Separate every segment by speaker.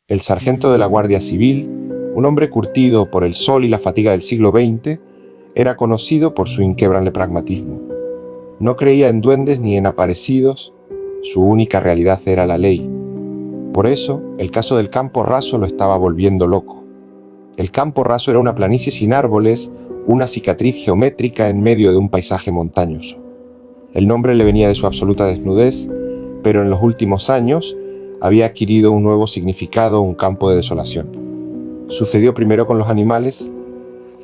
Speaker 1: El sargento de la Guardia Civil, un hombre curtido por el sol y la fatiga del siglo XX, era conocido por su inquebrantable pragmatismo. No creía en duendes ni en aparecidos, su única realidad era la ley. Por eso, el caso del Campo Raso lo estaba volviendo loco. El Campo Raso era una planicie sin árboles, una cicatriz geométrica en medio de un paisaje montañoso. El nombre le venía de su absoluta desnudez, pero en los últimos años había adquirido un nuevo significado, un campo de desolación. Sucedió primero con los animales.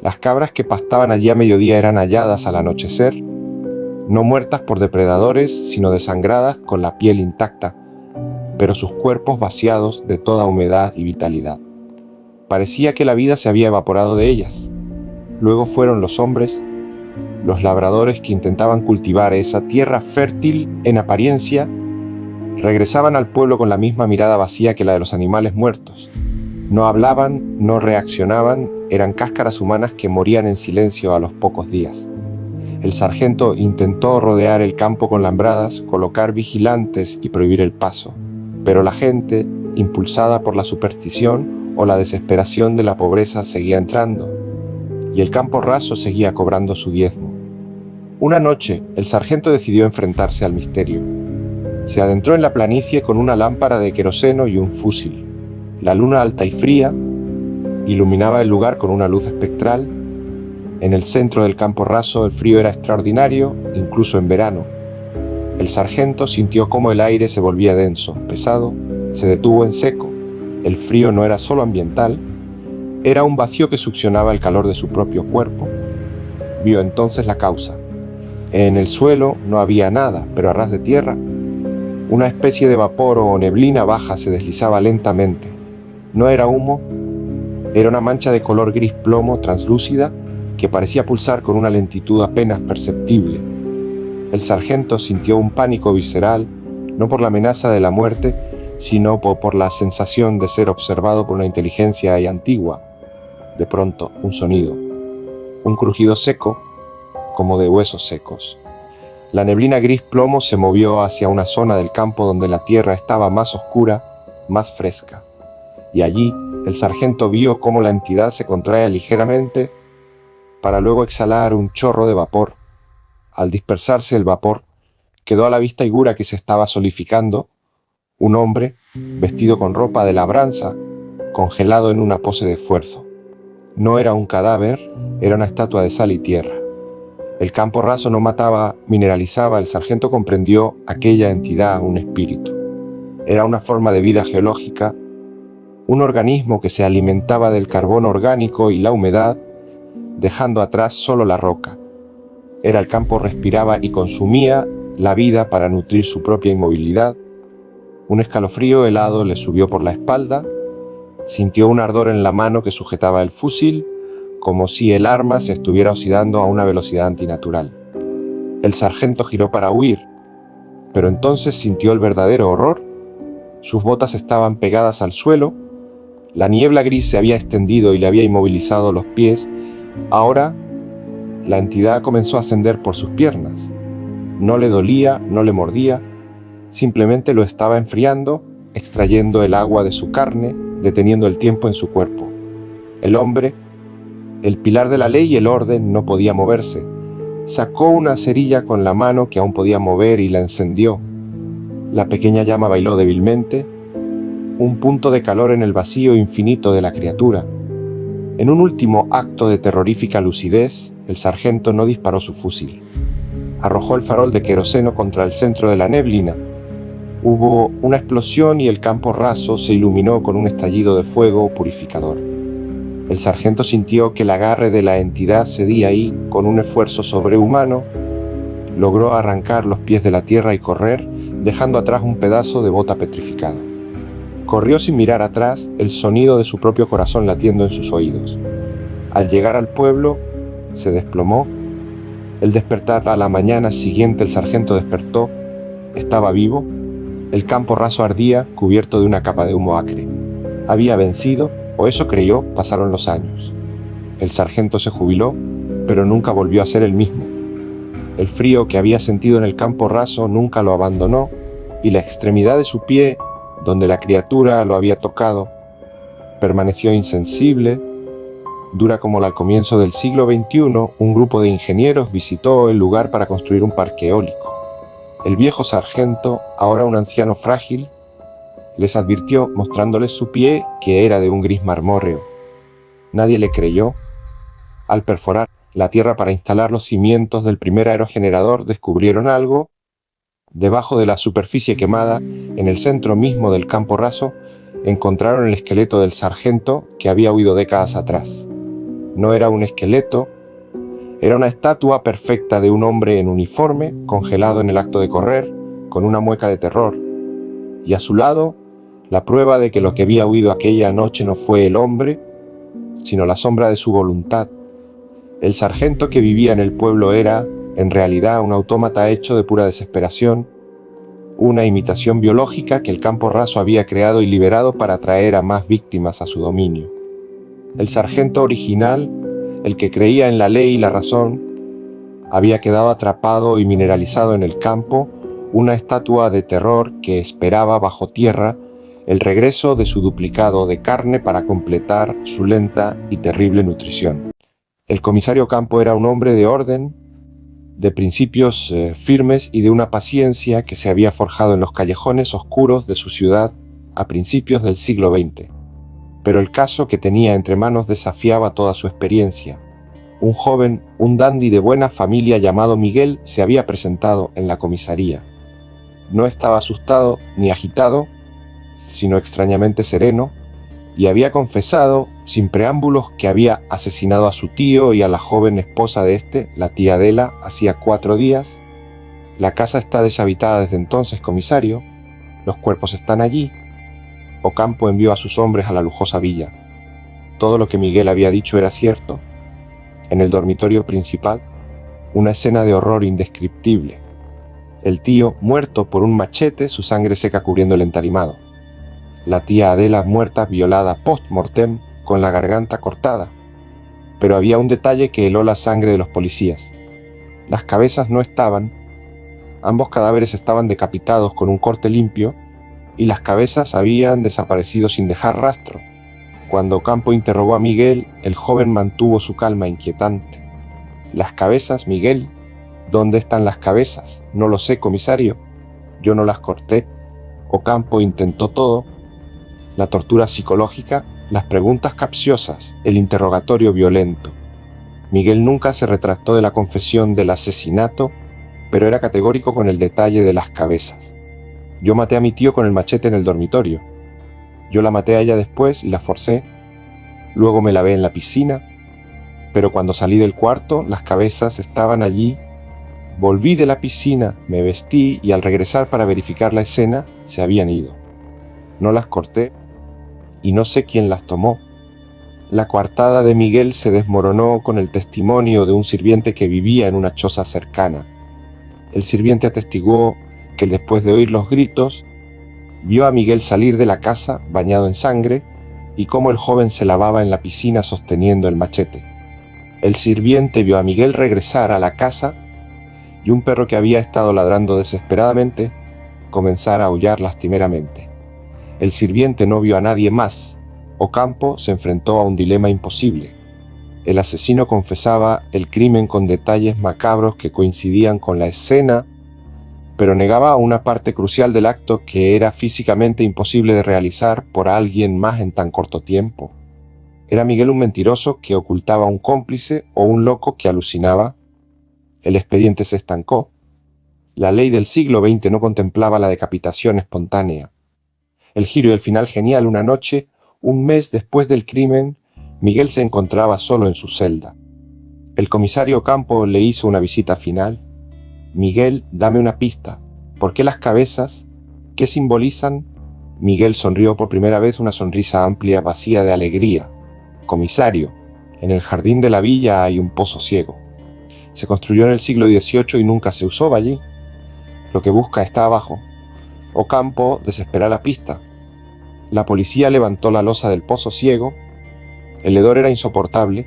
Speaker 1: Las cabras que pastaban allí a mediodía eran halladas al anochecer, no muertas por depredadores, sino desangradas con la piel intacta, pero sus cuerpos vaciados de toda humedad y vitalidad. Parecía que la vida se había evaporado de ellas. Luego fueron los hombres, los labradores que intentaban cultivar esa tierra fértil en apariencia, regresaban al pueblo con la misma mirada vacía que la de los animales muertos. No hablaban, no reaccionaban, eran cáscaras humanas que morían en silencio a los pocos días. El sargento intentó rodear el campo con lambradas, colocar vigilantes y prohibir el paso, pero la gente, impulsada por la superstición o la desesperación de la pobreza, seguía entrando, y el Campo Raso seguía cobrando su diezmo. Una noche, el sargento decidió enfrentarse al misterio. Se adentró en la planicie con una lámpara de queroseno y un fusil. La luna alta y fría iluminaba el lugar con una luz espectral. En el centro del Campo Raso el frío era extraordinario, incluso en verano. El sargento sintió cómo el aire se volvía denso, pesado, se detuvo en seco. El frío no era solo ambiental, era un vacío que succionaba el calor de su propio cuerpo. Vio entonces la causa. En el suelo no había nada, pero a ras de tierra, una especie de vapor o neblina baja se deslizaba lentamente. No era humo, era una mancha de color gris plomo translúcida que parecía pulsar con una lentitud apenas perceptible. El sargento sintió un pánico visceral, no por la amenaza de la muerte, sino por la sensación de ser observado por una inteligencia antigua. De pronto, un sonido, un crujido seco, como de huesos secos. La neblina gris plomo se movió hacia una zona del campo donde la tierra estaba más oscura, más fresca. Y allí, el sargento vio cómo la entidad se contrae ligeramente para luego exhalar un chorro de vapor. Al dispersarse el vapor, quedó a la vista Igura que se estaba solidificando, un hombre, vestido con ropa de labranza, congelado en una pose de esfuerzo. No era un cadáver, era una estatua de sal y tierra. El Campo Raso no mataba, mineralizaba. El sargento comprendió aquella entidad, un espíritu. Era una forma de vida geológica, un organismo que se alimentaba del carbono orgánico y la humedad, dejando atrás solo la roca. El campo respiraba y consumía la vida para nutrir su propia inmovilidad. Un escalofrío helado le subió por la espalda, sintió un ardor en la mano que sujetaba el fusil, como si el arma se estuviera oxidando a una velocidad antinatural. El sargento giró para huir, pero entonces sintió el verdadero horror. Sus botas estaban pegadas al suelo, la niebla gris se había extendido y le había inmovilizado los pies. Ahora, la entidad comenzó a ascender por sus piernas. No le dolía, no le mordía, simplemente lo estaba enfriando, extrayendo el agua de su carne, deteniendo el tiempo en su cuerpo. El hombre, el pilar de la ley y el orden, no podía moverse. Sacó una cerilla con la mano que aún podía mover y la encendió. La pequeña llama bailó débilmente, un punto de calor en el vacío infinito de la criatura. En un último acto de terrorífica lucidez, el sargento no disparó su fusil. Arrojó el farol de queroseno contra el centro de la neblina. Hubo una explosión y el Campo Raso se iluminó con un estallido de fuego purificador. El sargento sintió que el agarre de la entidad cedía ahí con un esfuerzo sobrehumano. Logró arrancar los pies de la tierra y correr, dejando atrás un pedazo de bota petrificado. Corrió sin mirar atrás, el sonido de su propio corazón latiendo en sus oídos. Al llegar al pueblo, se desplomó. El despertar a la mañana siguiente, el sargento despertó. Estaba vivo. El Campo Raso ardía, cubierto de una capa de humo acre. Había vencido, o eso creyó. Pasaron los años. El sargento se jubiló, pero nunca volvió a ser el mismo. El frío que había sentido en el Campo Raso nunca lo abandonó, y la extremidad de su pie, donde la criatura lo había tocado, permaneció insensible. Dura como al comienzo del siglo XXI, un grupo de ingenieros visitó el lugar para construir un parque eólico. El viejo sargento, ahora un anciano frágil, les advirtió, mostrándoles su pie, que era de un gris marmóreo. Nadie le creyó. Al perforar la tierra para instalar los cimientos del primer aerogenerador, descubrieron algo. Debajo de la superficie quemada, en el centro mismo del campo raso, encontraron el esqueleto del sargento que había huido décadas atrás. No era un esqueleto, era una estatua perfecta de un hombre en uniforme, congelado en el acto de correr, con una mueca de terror. Y a su lado, la prueba de que lo que había huido aquella noche no fue el hombre, sino la sombra de su voluntad. El sargento que vivía en el pueblo era, en realidad, un autómata hecho de pura desesperación, una imitación biológica que el campo raso había creado y liberado para atraer a más víctimas a su dominio. El sargento original, el que creía en la ley y la razón, había quedado atrapado y mineralizado en el campo, una estatua de terror que esperaba bajo tierra el regreso de su duplicado de carne para completar su lenta y terrible nutrición. El comisario Campo era un hombre de orden, de principios firmes y de una paciencia que se había forjado en los callejones oscuros de su ciudad a principios del siglo XX. Pero el caso que tenía entre manos desafiaba toda su experiencia. Un joven, un dandy de buena familia llamado Miguel se había presentado en la comisaría. No estaba asustado ni agitado, sino extrañamente sereno, y había confesado, sin preámbulos, que había asesinado a su tío y a la joven esposa de este, la tía Adela, hacía 4 días. La casa está deshabitada desde entonces, comisario. Los cuerpos están allí. Ocampo envió a sus hombres a la lujosa villa. Todo lo que Miguel había dicho era cierto. En el dormitorio principal, una escena de horror indescriptible. El tío muerto por un machete, su sangre seca cubriendo el entarimado. La tía Adela muerta violada post-mortem con la garganta cortada. Pero había un detalle que heló la sangre de los policías. Las cabezas no estaban. Ambos cadáveres estaban decapitados con un corte limpio y las cabezas habían desaparecido sin dejar rastro. Cuando Ocampo interrogó a Miguel, el joven mantuvo su calma inquietante. «¿Las cabezas, Miguel? ¿Dónde están las cabezas? No lo sé, comisario. Yo no las corté». Ocampo intentó todo. La tortura psicológica, las preguntas capciosas, el interrogatorio violento. Miguel nunca se retractó de la confesión del asesinato, pero era categórico con el detalle de las cabezas. «Yo maté a mi tío con el machete en el dormitorio. Yo la maté a ella después y la forcé. Luego me lavé en la piscina, pero cuando salí del cuarto, las cabezas estaban allí. Volví de la piscina, me vestí y al regresar para verificar la escena, se habían ido. No las corté y no sé quién las tomó». La coartada de Miguel se desmoronó con el testimonio de un sirviente que vivía en una choza cercana. El sirviente atestiguó que después de oír los gritos, vio a Miguel salir de la casa bañado en sangre y cómo el joven se lavaba en la piscina sosteniendo el machete. El sirviente vio a Miguel regresar a la casa y un perro que había estado ladrando desesperadamente comenzar a aullar lastimeramente. El sirviente no vio a nadie más. Ocampo se enfrentó a un dilema imposible. El asesino confesaba el crimen con detalles macabros que coincidían con la escena, pero negaba una parte crucial del acto que era físicamente imposible de realizar por alguien más en tan corto tiempo. ¿Era Miguel un mentiroso que ocultaba a un cómplice o un loco que alucinaba? El expediente se estancó. La ley del siglo XX no contemplaba la decapitación espontánea. El giro y el final genial: una noche, un mes después del crimen, Miguel se encontraba solo en su celda. El comisario Ocampo le hizo una visita final. «Miguel, dame una pista. ¿Por qué las cabezas? ¿Qué simbolizan?» Miguel sonrió por primera vez, una sonrisa amplia, vacía de alegría. «Comisario, en el jardín de la villa hay un pozo ciego. Se construyó en el siglo XVIII y nunca se usó allí. Lo que busca está abajo». Ocampo desesperó la pista. La policía levantó la losa del pozo ciego. El hedor era insoportable,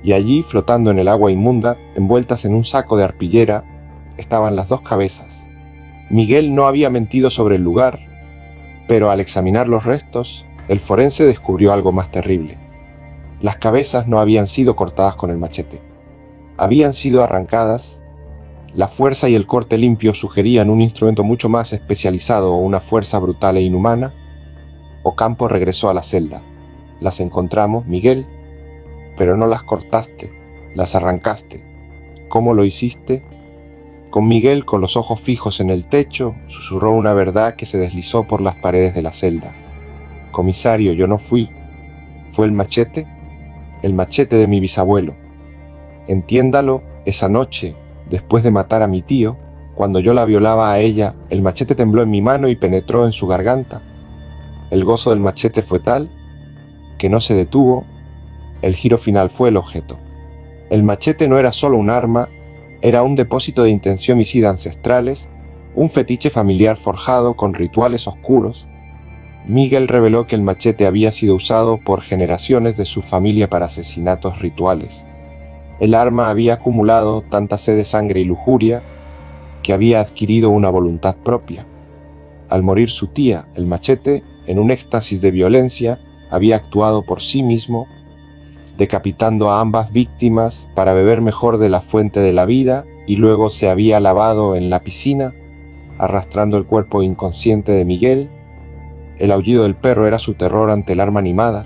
Speaker 1: y allí, flotando en el agua inmunda, envueltas en un saco de arpillera, estaban las 2 cabezas. Miguel no había mentido sobre el lugar, pero al examinar los restos, El forense descubrió algo más terrible. Las cabezas no habían sido cortadas con el machete. Habían sido arrancadas. La fuerza y el corte limpio sugerían un instrumento mucho más especializado o una fuerza brutal e inhumana. Ocampo regresó a la celda. Las encontramos, Miguel, pero no las cortaste, las arrancaste. ¿Cómo lo hiciste? Con Miguel, con los ojos fijos en el techo, susurró una verdad que se deslizó por las paredes de la celda. Comisario, yo no fui. ¿Fue el machete de mi bisabuelo. Entiéndalo, esa noche, después de matar a mi tío, cuando yo la violaba a ella, el machete tembló en mi mano y penetró en su garganta. El gozo del machete fue tal que no se detuvo. El giro final fue el objeto. El machete no era solo un arma, era un depósito de intención homicida ancestrales, un fetiche familiar forjado con rituales oscuros. Miguel reveló que el machete había sido usado por generaciones de su familia para asesinatos rituales. El arma había acumulado tanta sed de sangre y lujuria que había adquirido una voluntad propia. Al morir su tía, el machete, en un éxtasis de violencia, había actuado por sí mismo, decapitando a ambas víctimas para beber mejor de la fuente de la vida, y luego se había lavado en la piscina, arrastrando el cuerpo inconsciente de Miguel. El aullido del perro era su terror ante el arma animada.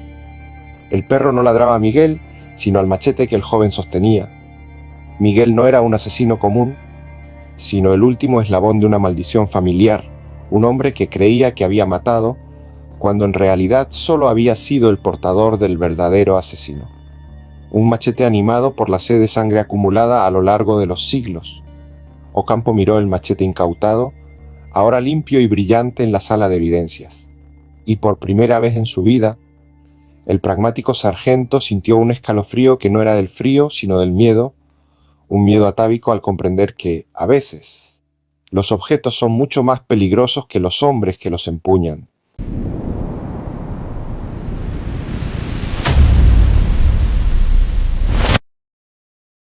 Speaker 1: El perro no ladraba a Miguel, sino al machete que el joven sostenía. Miguel no era un asesino común, sino el último eslabón de una maldición familiar, un hombre que creía que había matado, cuando en realidad solo había sido el portador del verdadero asesino. Un machete animado por la sed de sangre acumulada a lo largo de los siglos. Ocampo miró el machete incautado, ahora limpio y brillante en la sala de evidencias. Y por primera vez en su vida, el pragmático sargento sintió un escalofrío que no era del frío, sino del miedo, un miedo atávico al comprender que, a veces, los objetos son mucho más peligrosos que los hombres que los empuñan.